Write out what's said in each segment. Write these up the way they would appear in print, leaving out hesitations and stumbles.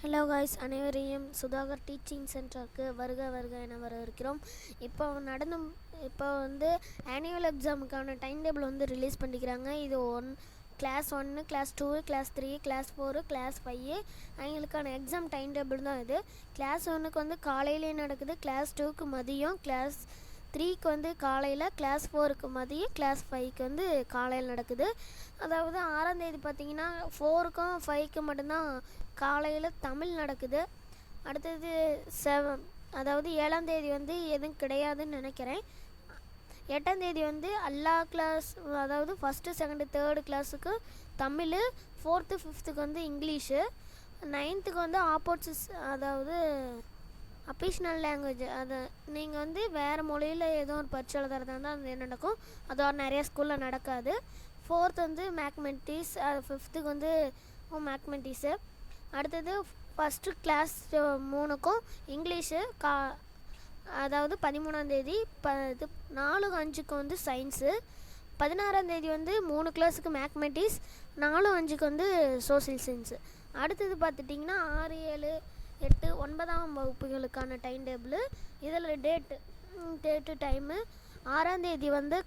Hello guys, அனைவரையும் Sudhakar teaching சென்டருக்கு வருக வருக என வரவேற்கிறோம். இப்போ வந்து ஆனுவல் எக்ஸாமுக்கான டைம் டேபிள் வந்து ரிலீஸ் பண்ணிக்கிறாங்க. இது class 1, class 2, class 3, class 4, class 5 அவங்களுக்கான எக்ஸாம் டைம் டேபிள் தான் இது. கிளாஸ் 1க்கு வந்து காலையிலே நடக்குது, கிளாஸ் 2க்கு மதியம், கிளாஸ் 3க்கு வந்து காலையில், கிளாஸ் 4க்கு மதியம், கிளாஸ் 5க்கு வந்து காலையில் நடக்குது. அதாவது 6ஆந்தேதி பார்த்திங்கன்னா 4க்கும் 5க்கு மட்டும்தான் காலையில் தமிழ் நடக்குது. அடுத்தது அதாவது 7ஆந்தேதி வந்து எதுவும் கிடையாதுன்னு நினைக்கிறேன். 8ஆந்தேதி வந்து எல்லா கிளாஸ், அதாவது ஃபஸ்ட்டு, செகண்டு, தேர்டு கிளாஸுக்கு தமிழ், 4th 5th வந்து இங்கிலீஷு, 9th வந்து ஆப்போசிட்ஸ், அதாவது அஃபிஷனல் லாங்குவேஜ். அதை நீங்கள் வந்து வேறு மொழியில் ஏதோ ஒரு பரீட்சை எழுதுறதா இருந்தால் அது நடக்கும். அது நிறைய ஸ்கூலில் நடக்காது. 4th வந்து மேக்மெட்டிக்ஸ், 5th வந்து மேக்மெட்டிக்ஸு. அடுத்தது ஃபஸ்ட்டு கிளாஸ் 3க்கும் இங்கிலீஷு அதாவது 13ஆந்தேதி, 4, 5க்கு வந்து சயின்ஸு, 16ஆந்தேதி வந்து 3 கிளாஸுக்கு மேக்மெட்டிக்ஸ், 4, 5க்கு வந்து சோசியல் சயின்ஸு. அடுத்தது பார்த்துட்டிங்கன்னா 6, 7, 8, 9ஆம் வகுப்புகளுக்கான டைம் டேபிள். இதில் டேட்டு டைமு 6ஆந்தேதி வந்து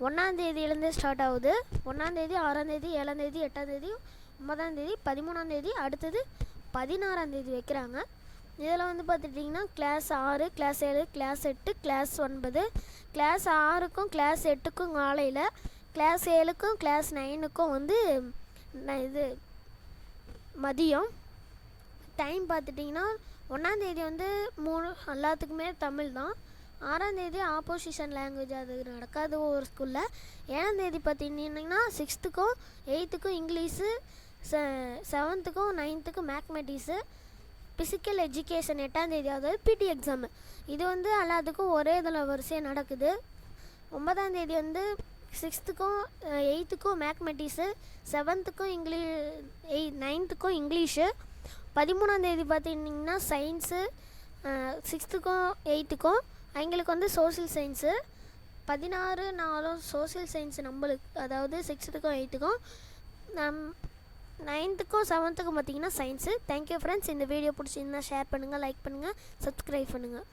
1ஆந்தேதியிலேருந்தே ஸ்டார்ட் ஆகுது. 1ஆந்தேதி, 6ஆந்தேதி, 7ஆந்தேதி, 8ஆந்தேதி, 9ஆந்தேதி, 13ஆந்தேதி, அடுத்தது 16ஆந்தேதி வைக்கிறாங்க. இதில் வந்து பார்த்துட்டிங்கன்னா class 6, class 7, class 8, class 9. Class 6க்கும் கிளாஸ் 8க்கும் காலையில், கிளாஸ் 7க்கும் கிளாஸ் 9க்கும் வந்து இது மதியம். டைம் பார்த்துட்டிங்கன்னா 1ஆந்தேதி வந்து 3 எல்லாத்துக்குமே தமிழ் தான். 6ஆந்தேதி ஆப்போசிஷன் லாங்குவேஜ், அது நடக்காது ஒரு ஸ்கூலில். 7ஆந்தேதி பார்த்திங்கன்னா 6த்துக்கும் 8த்துக்கும் இங்கிலீஷு, 7த்துக்கும் 9த்துக்கும் மேக்மெட்டிக்ஸு, ஃபிசிக்கல் எஜுகேஷன் 8ஆந்தேதி, அதாவது பிடி எக்ஸாமு. இது வந்து எல்லாத்துக்கும் ஒரே இதில் வரிசையாக நடக்குது. 9ஆந்தேதி வந்து 6த்துக்கும் 8த்துக்கும் மேக்மெட்டிக்ஸு, 7த்துக்கும் 9த்துக்கும் இங்கிலீஷு. 13ஆந்தேதி பார்த்திங்கன்னா சயின்ஸு, 6த்துக்கும் 8த்துக்கும். அவங்களுக்கு வந்து சோசியல் சயின்ஸு. 16, 4 சோசியல் சயின்ஸு நம்மளுக்கு, அதாவது 6த்துக்கும் 8த்துக்கும். 9த்துக்கும் 7த்துக்கும் பார்த்திங்கன்னா சயின்ஸு. Thank you friends. இந்த வீடியோ பிடிச்சிருந்தா ஷேர் பண்ணுங்கள், லைக் பண்ணுங்கள், சப்ஸ்கிரைப் பண்ணுங்கள்.